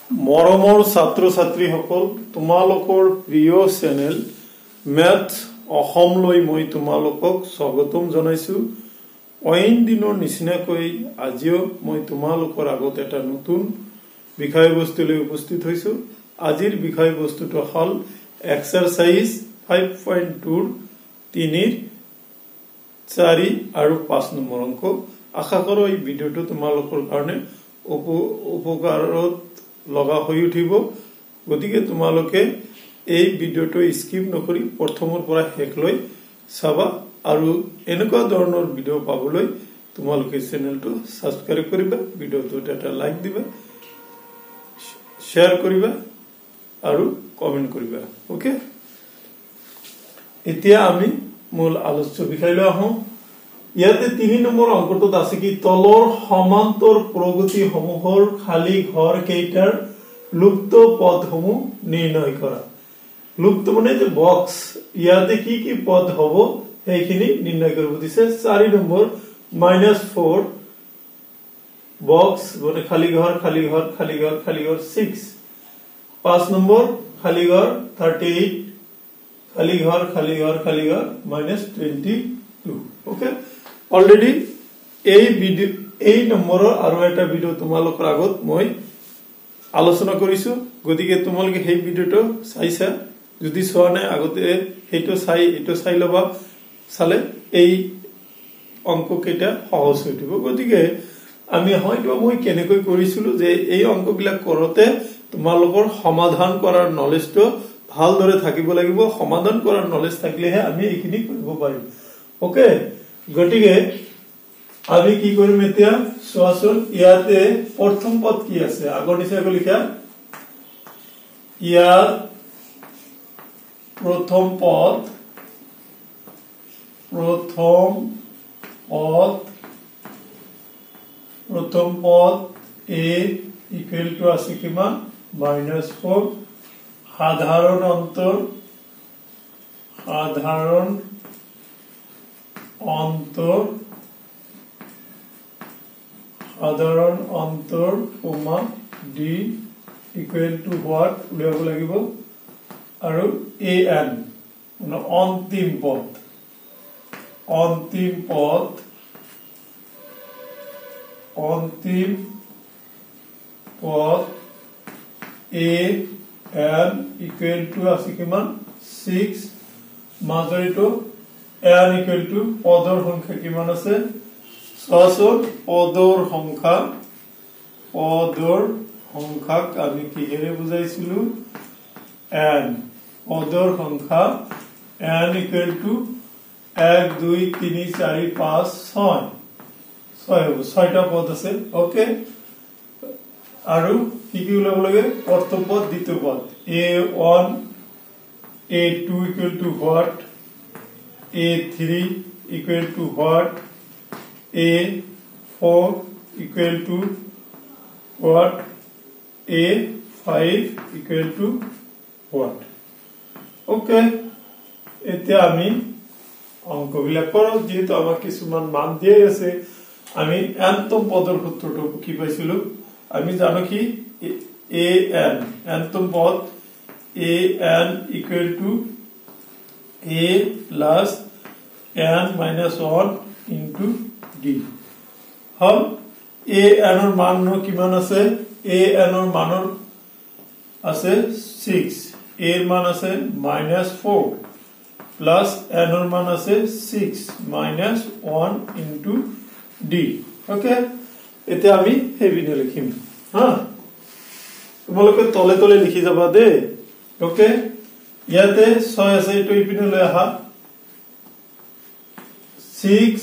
মৰমৰ ছাত্ৰ ছাত্ৰীসকল তোমালোকৰ প্ৰিয় চেনেল মেথ অসমলৈ মই তোমালোকক স্বাগতম জনাইছো। অইন দিনৰ নিচিনাকৈ আজিও মই তোমালোকৰ আগত এটা নতুন বিষয়বস্তু লৈ উপস্থিত হৈছো। আজিৰ বিষয়বস্তুটো হল এক্সাৰসাইজ 5.2 3 4 আৰু 5 নম্বৰ অংক। আশা কৰো এই ভিডিওটো তোমালোকৰ কাৰণে উপকাৰত লগা হৈ উঠিব। গতিকে তোমালোকে এই ভিডিওটো স্কিপ নকৰি প্ৰথমৰ পৰা শেষলৈ চাবা আৰু এনেকুৱা ধৰণৰ ভিডিও পাবলৈ তোমালোকে চেনেলটো সাবস্ক্ৰাইব কৰিবা, ভিডিওটোত এটা লাইক দিবা, শেয়াৰ কৰিবা আৰু কমেন্ট কৰিবা। ওকে, এতিয়া আমি মূল আলোচ্য বিষয়লৈ আহোঁ। ইয়াতে 3 নম্বৰ অংকটোত আছে কি তলৰ সমান্তৰ প্ৰগতি সমূহৰ খালি ঘৰ কেইটাৰ লুপ্ত পদসমূহ নিৰ্ণয় কৰা। লুপ্ত মানে যে বক্স, ইয়াতে কি কি পদ হ'ব সেইখিনি নিৰ্ণয় কৰিব দিছে। 4 নম্বৰ -4 বক্স মানে খালি ঘৰ খালি ঘৰ খালি ঘৰ খালি ঘৰ 6। 5 নম্বৰ খালি ঘৰ 38 খালি ঘৰ খালি ঘৰ খালি ঘৰ -22। ওকে, অলৰেডি এই নম্বৰৰ আৰু এটা ভিডিও তোমালোকৰ আগত মই আলোচনা কৰিছো। গতিকে তোমালোকে সেই ভিডিওটো চাইছা, যদি চোৱা নাই আগতে সেইটো চাই লবা। চালে এই অংক কেইটা সহজ হৈ উঠিব। গতিকে আমি হয়তো মই কেনেকৈ কৰিছিলো যে এই অংকবিলাক কৰোতে তোমালোকৰ সমাধান কৰাৰ নলেজটো ভালদৰে থাকিব লাগিব। সমাধান কৰাৰ নলেজ থাকিলেহে আমি এইখিনি কৰিব পাৰিম। ওকে, গতিকে আমি কি কৰিম এতিয়া চোৱাচোন। ইয়াতে প্ৰথম পদ কি আছে আগৰ নিচিনাকৈ লিখা। ইয়াত প্ৰথম পদ a ইকুৱেল টু আছে কিমান -4। সাধাৰণ অন্তৰ কমা d ইকুৱেল টু হোৱাট উলিয়াব লাগিব। আৰু an মানে অন্তিম পদ an equal to আছে কিমান 6। মাজৰিটো an equal to পদৰ সংখ্যা কিমান আছে চোৱাচোন। পদৰ সংখ্যাক আমি কিহেৰে বুজাইছিলো n। পদৰ সংখ্যা n equal to 1 2 3 4 5 6 হ'ব। 6টা পদ আছে। ওকে, আৰু কি কি ওলাব লাগে প্ৰথম পদ দ্বিতীয় পদ a1 a2 equal to what, a3 equal to what, a4 equal to what, a5 equal to what। Okay, এতিয়া আমি অংকবিলাক কৰোঁ। যেহেতু আমাক কিছুমান মান দিয়ে আছে, আমি nতম পদৰ সূত্ৰটো কি পাইছিলো আমি জানো কি an nতম পদ an equal to a plus n minus 1 into d। Hall an ৰ মান কিমান আছে? an ৰ মান আছে 6, a ৰ মান আছে -4 plus n ৰ মান আছে 6 minus 1 into d। ওকে, এতিয়া আমি হেভিনে লিখিম। তোমালোকে তলে তলে লিখি যাবা দে। ওকে, ইয়াতে 6 আছে, এইটো ইপিনে লৈ আহা। 6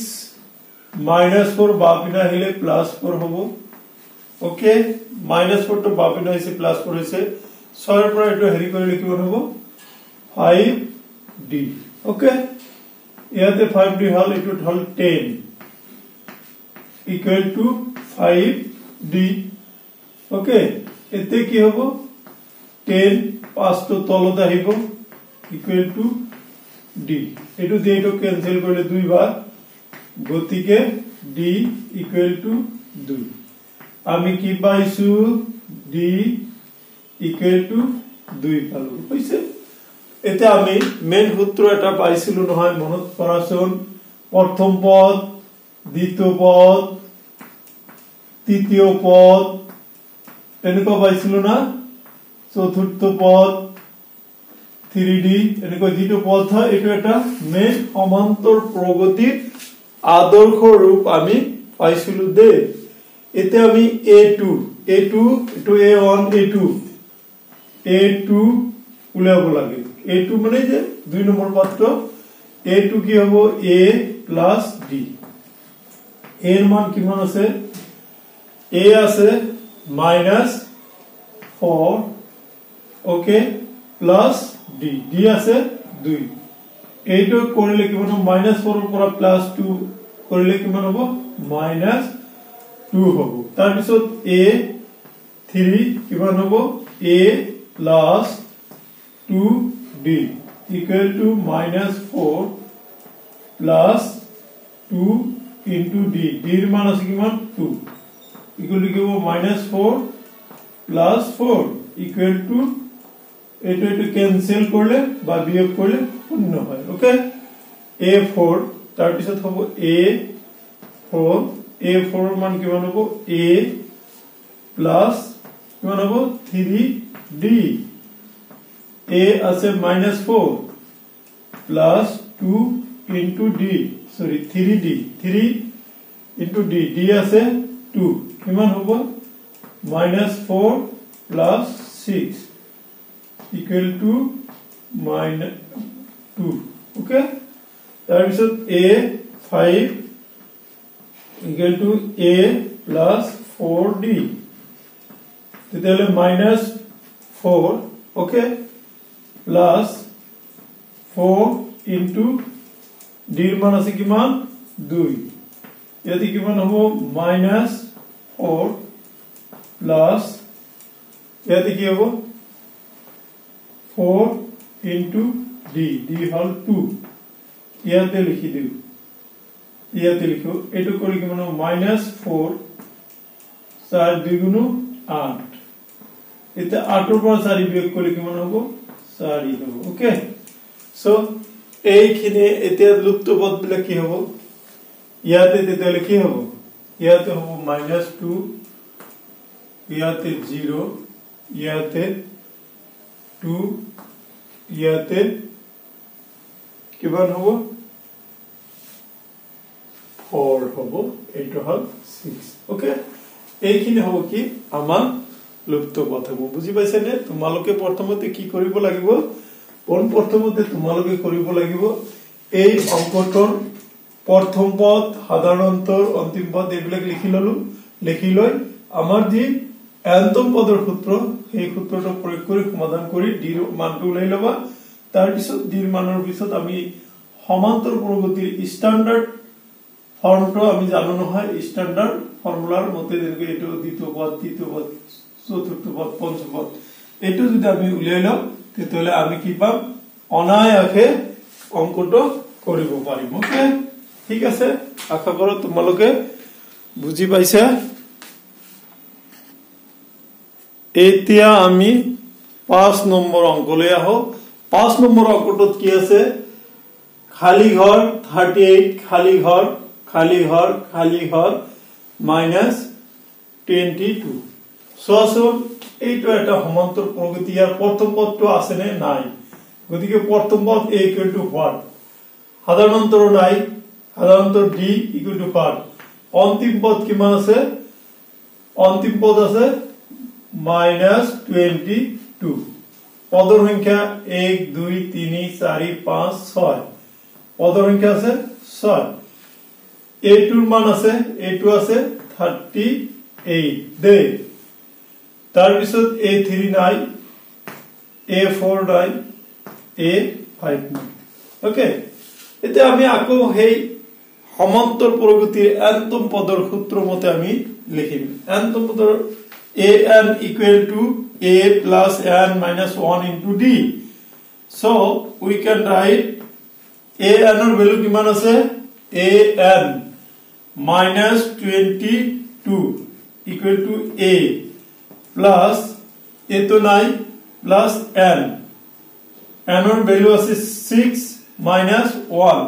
-4 বাপিনে আহিলে +4 হ'ব। ওকে, -4 টো বাপিনে আহিছে +4 হৈছে। 6 ৰ পৰা এইটো হেৰি কৰি লিখিব হ'ব 5d। ওকে, ইয়াতে 5d হল, এইটো হল 10 equal to 5d। ওকে, এতে কি হ'ব 10 5 টো তলত আহিব equal to d। এটো দিয়ে এটো ক্যান্সেল কৰিলে 2 বাৰ, গতিকে d equal to 2। আমি কি পাইছো d ইকুৱেল টু 2 পালো হৈছে এটা আমি মেইন সূত্ৰ এটা পাইছিলো নহয় মনত কৰাচোন প্ৰথম পদ দ্বিতীয় পদ তৃতীয় পদ এনেকুৱা পাইছিলো না চতুৰ্থ পদ 3D এনেকুৱা যেটো পদ হয় এটো এটা মেইন সমান্তৰ প্ৰগতিৰ আদৰ্শ ৰূপ আমি পাইছিলো দে এতে আমি a2 এটো a1 a2 উলাব লাগে a2 মানে যে 2 নম্বৰ পদটো a2 কি হ'ব a plus d এর মান কিমান আছে a আছে -4 ওকে প্লাস d d আছে 2 এইটো কৰিলে কিমান হ'ব -4 ৰ পৰা +2 কৰিলে কিমান হ'ব -2 হ'ব তাৰ পিছত a 3 কিমান হ'ব a plus 2d equal to -4 plus 2 into d d এর মান আছে কিমান 2 equal to -4 plus 4 equal to এটা ক্যান্সেল করলে বা বিয়োগ করলে শূন্য হয় ওকে a4 তার পিছত হবে a4 এর মান কিমান হবে a প্লাস কিমান হবে 3d a আছে -4 plus 2 into d sorry 3d 3 into d d আছে 2 কিমান হবে -4 plus 6 equal to -2 okay তাৰ পিছত a5 equal to a plus 4d তেতিয়ালে -4 okay plus 4 into d এর মান আছে কিমান 2 ইয়াতে কিমান হ'ব -4 plus ইয়াতে কি হ'ব 4 into d d হল 2 ইয়াতে লিখি দিও ইয়াতে লিখো এটো কৰি কিমান -4 4 2 গুণ 8 এটা 8 ৰ পৰা 4 বিয়োগ কৰি কিমান হ'ব 4 হ'ব ওকে সো এইখিনি এতিয়া লুপ্ত পদ বিলা কি হ'ব ইয়াতে তেতিয়ালে কি হ'ব ইয়াতে হ'ব -2 ইয়াতে 0 ইয়াতে 2 ইয়াতে কিমান হ'ব 4 হ'ব এটো হল 6 ওকে এইখিনি হ'ব কি আমাৰ লুপ্ত পদ হ'ব বুজি পাইছে নে তোমালোকে প্ৰথমতে কি কৰিব লাগিব প্ৰথমতে তোমালোকে কৰিব লাগিব এই অংকটোৰ প্ৰথম পদ সাধাৰণ অন্তৰ অন্তিম পদ এইবিলাক লিখি লৈ আমাৰ যি এন্তম পদৰ সূত্ৰ এই সূত্ৰটো প্ৰয়োগ কৰি সমাধান কৰি d ৰ মানটো উলাই লবা তাৰ পিছত d ৰ মানৰ পিছত আমি সমান্তৰ প্ৰগতিৰ স্ট্যান্ডাৰ্ড ফৰ্মটো আমি জানো নহয় স্ট্যান্ডাৰ্ড ফৰ্মুলাৰ মতে যেনেকৈ এটো দ্বিতীয় পদ তৃতীয় পদ চতুৰ্থ পদ পঞ্চম পদ এটো যদি আমি উলাই লও তেতিয়ালে আমি কি পাম অনায়াসে অঙ্কটো কৰিব পাৰিম ওকে ঠিক আছে আশা কৰো তোমালোকে বুজি পাইছা এতিয়া আমি 5 নম্বৰ অঙ্কলৈ আহো 5 নম্বৰ অঙ্কটোত কি আছে খালি ঘৰ 38 খালি ঘৰ -22 সো এইটো এটা সমান্তৰ প্ৰগতি ইয়াৰ প্ৰথম পদটো আছে নে নাই গতিকে প্ৰথম পদ a equal to what সাধাৰণ অন্তৰ নাই সাধাৰণ অন্তৰ d equal to what অন্তিম পদ কিমান আছে অন্তিম পদ আছে -22 পদৰ সংখ্যা 1 2 3 4 5 6 পদৰ সংখ্যা আছে 6 a2 ৰ মান আছে a2 আছে 38 দে তাৰ পিছত a3 নাই a4 নাই a5 নাই ওকে এতিয়া আমি আকৌ হেই সমান্তৰ প্ৰগতিৰ এন্তম পদৰ সূত্ৰ মতে আমি লিখিম এন্তম পদৰ an equal to a plus n minus 1 into d so we can write an or value kiman ase an minus 22 equal to a plus ए तो नाई प्लस एन एनर भैल्यू আছে 6 माइनस 1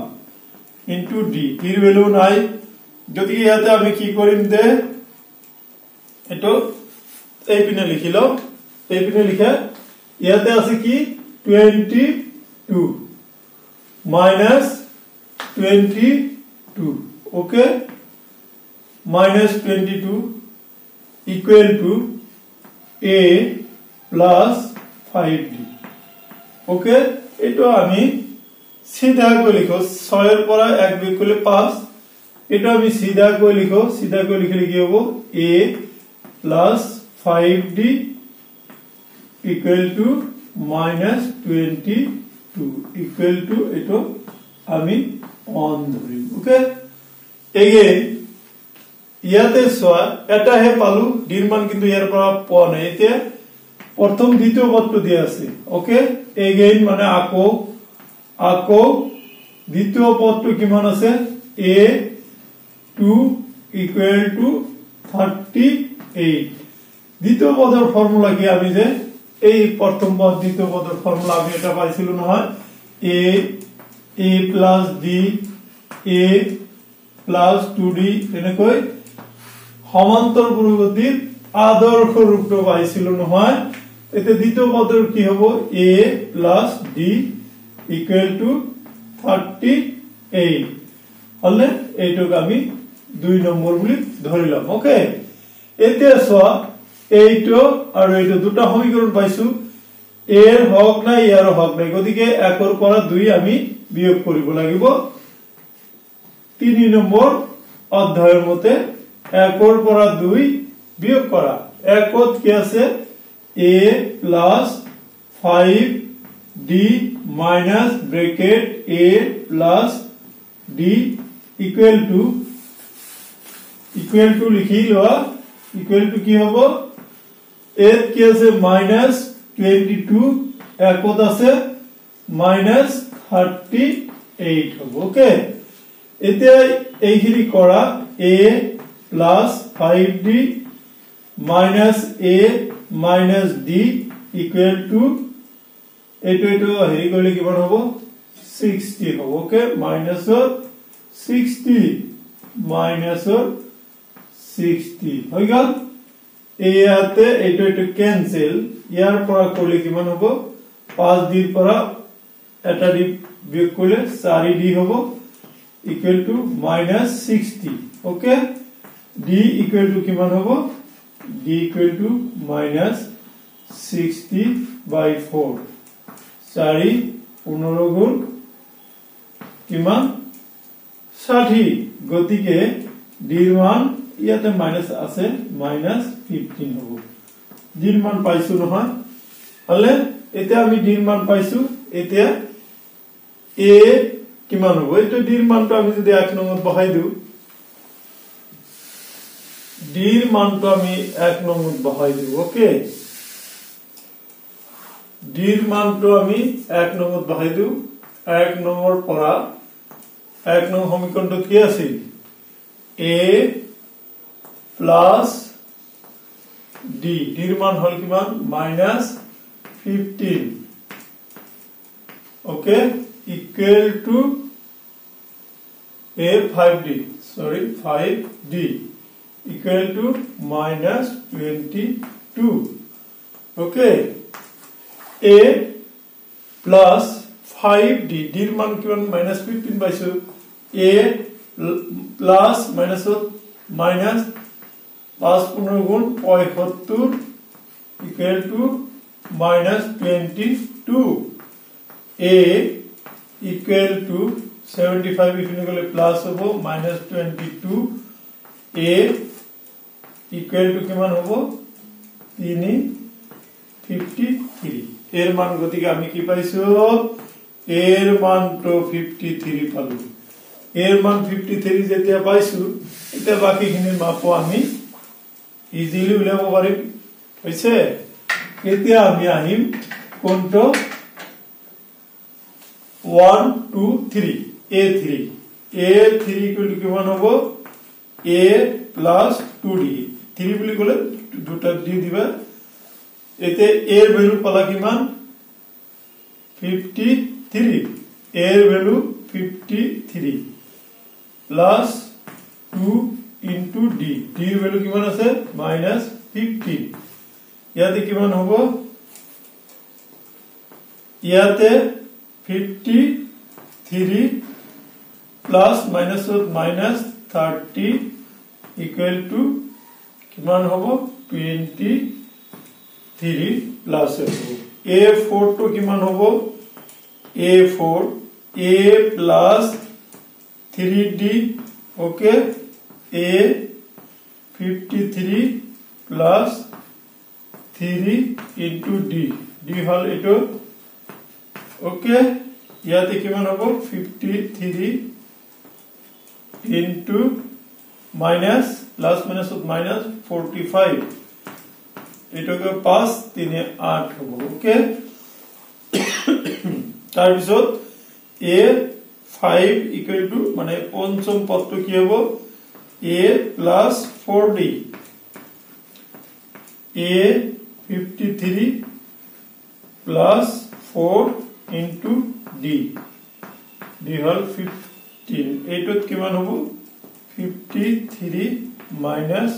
इनटू डी টির ভ্যালু নাই গতিকে ইয়াতে আমি কি কৰিম দে এটো এই পিনে লিখিলো এই পিনে লিখা ইয়াতে আছে কি 22 minus 22 okay minus 22 equal to a plus 5d okay एटो आमी सीधा को लिखो 6 এর পরে 1 বিয়োগ করলে 5 এটা আমি सीधा को লিখলে কি হবে a plus 5d equal to minus 22 equal to एटो आमी ऑन धरिम ओके अगेन ইয়াতে সোয়া এটা হে পালু ডির মান কিন্তু ইয়ার পৰা পোৱা নাই এতিয়া प्रथम দ্বিতীয় পদটো দিয়া আছে ওকে अगेन মানে আকো দ্বিতীয় পদটো কিমান আছে a2 ইকুয়াল টু 38 দ্বিতীয় পদের ফর্মুলা কি আমি যে এই প্রথম পদ দ্বিতীয় পদের ফর্মুলা আমি এটা পাইছিল নহয় a plus d a plus 2d এনেকৈ সমান্তর প্রগতির আদর্শ রূপটো পাইছিল নহয় এতে দ্বিতীয় পদের কি হবে a plus d equal to 38 হলে এইটুক আমি 2 নম্বর বলি ধরিলাম ওকে এতে সোয়া এইটো আর এইটো দুটা সমীকরণ পাইছো এর হক নাই ইয়ার হক নাই গতিকে 1 এর পৰা 2 আমি বিয়োগ কৰিব লাগিব 3 নম্বৰ অধ্যায়ৰ মতে 1 এৰ পৰা 2 বিয়োগ কৰা 1 কি আছে a plus 5d minus bracket a plus d equal to লিখি লোৱা equal to কি হ'ব a কি আছে minus 22 একত আছে minus 38 হ'ব ওকে এতিয়া এইখিনি কৰা a plus 5d minus a minus d equal to এটো হেৰি কৰিলে কিমান হ'ব 60 হ'ব ওকে minus 60 minus 60 হৈ গল ইয়াতে এটো ক্যান্সেল ইয়াৰ পৰা কৰিলে কিমান হ'ব 5d ৰ পৰা এটা d বিয়োগ কৰিলে 4d হ'ব equal to minus 60 okay d equal to কিমান হ'ব d equal to minus 60 by 4 4 15 গুণ কিমান 60 গতিকে d ৰ মান ইয়াতে মাইনাস আছে minus 15 হ'ব d ৰ মান পাইছো নহয় হলে এতিয়া আমি d ৰ মান পাইছো এতিয়া a কিমান হ'ব এটো d ৰ মানটো আমি যদি 1 নম্বৰত বহাই দিও d ৰ মানটো আমি 1 নম্বৰত বহাই দিও ওকে d ৰ মানটো আমি 1 নম্বৰত বহাই দিও 1 নম্বৰ পৰা 1 নম্বৰ সমীকৰণটো কি আছিল a plus d d ৰ মান হল কিমান -15 okay equal to a 5d equal to -22 okay a plus 5d d ৰ মান কিমান -15 পাইছো a plus minus 5 15 গুণ 75 equal to -22 a equal to 75 ইফিনে গলে প্লাস হ'ব -22 a equal to কিমান হ'ব 353 এর মান গতিকে আমি কি পাইছো এর মান তো 53 পালো এর মান 53 যেতিয়া পাইছো এটা বাকিখিনিৰ মাপো আমি ইজিলি উলাব পাৰিম হৈছে এতিয়া আমি আহিম কোনটো 1 2 3 a3 ইকুয়াল টু কিমান হ'ব a plus 2d 3 বুলি কলে দুটা দি দিবা এতে a এর ভ্যালু পালা কিমান 53 a এর value 53 plus 2 into d d এর ভ্যালু কিমান আছে -15 ইয়াতে কিমান হবে ইয়াতে 53 প্লাস -30 ইকুয়াল টু কিমান হবে 23 প্লাস a4 তো কিমান হবে a4 a plus 3d okay a 53 plus 3 into d d হল এটো ওকে ইয়াতে কিমান হবে 53 into minus plus minus of minus 45 এটাকে 5 3 8 হবে ওকে তার পিছত a 5 equal to মানে পঞ্চম পদটো কি হবে a plus 4d a 53 plus 4 into d d হল 15 এইটোত কিমান হ'ব 53 minus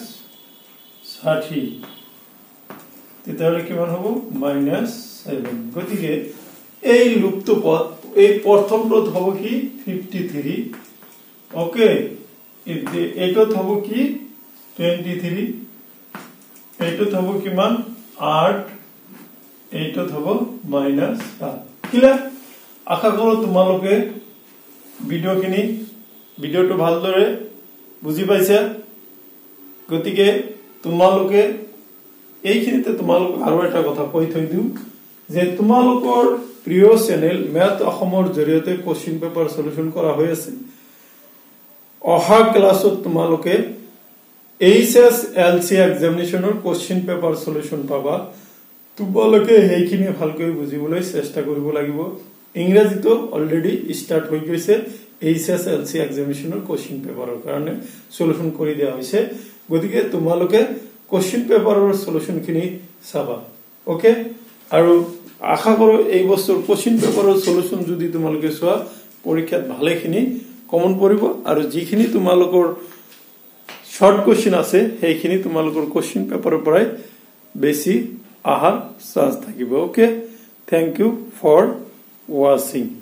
60 তেতিয়াহলে কিমান হ'ব -7 গতিকে এই লুপ্ত পদ এই প্রথম পদ হ'ব কি 53 ওকে এইটোত হ'ব কি 23 এইটোত হ'ব কিমান 8 এইটোত হ'ব -7 কিলা আশা কৰো তোমালোকে ভিডিওটো ভালদৰে বুজি পাইছা গতিকে তোমালোকে এইখিনিতে তোমালোক আৰু এটা কথা কৈ থৈ দিও যে তোমালোকৰ প্ৰিয় চ্যানেল ম্যাথ অসমৰ জৰিয়তে কোশ্চেন পেপাৰ সলিউশন কৰা হৈ আছে অহা ক্লাছত তোমালোকে HSLC এক্সামিনেশনৰ কোশ্চেন পেপাৰ সলিউশন পাবা তোমালোকে এইখিনি ভালকৈ বুজিবলৈ চেষ্টা কৰিব লাগিব ইংৰাজীটো অলৰেডি স্টাৰ্ট হৈ গৈছে HSLC এক্সামিনেশনৰ কোশ্চেন পেপাৰৰ কাৰণে সলিউশন কৰি দিয়া হৈছে গতিকে তোমালোকে কোশ্চেন পেপাৰৰ সলিউশন খিনি চাবা ওকে আৰু আশা কৰো এই বছৰ কোশ্চেন পেপাৰৰ সলিউশন যদি তোমালোকে চোৱা পৰীক্ষাত ভালেখিনি কমন পৰিব আৰু যিখিনি তোমালোকৰ শৰ্ট কোশ্চেন আছে সেইখিনি তোমালোকৰ কোশ্চেন পেপাৰৰ পৰাই বেছি আহাৰ চান্স থাকিব okay thank you for watching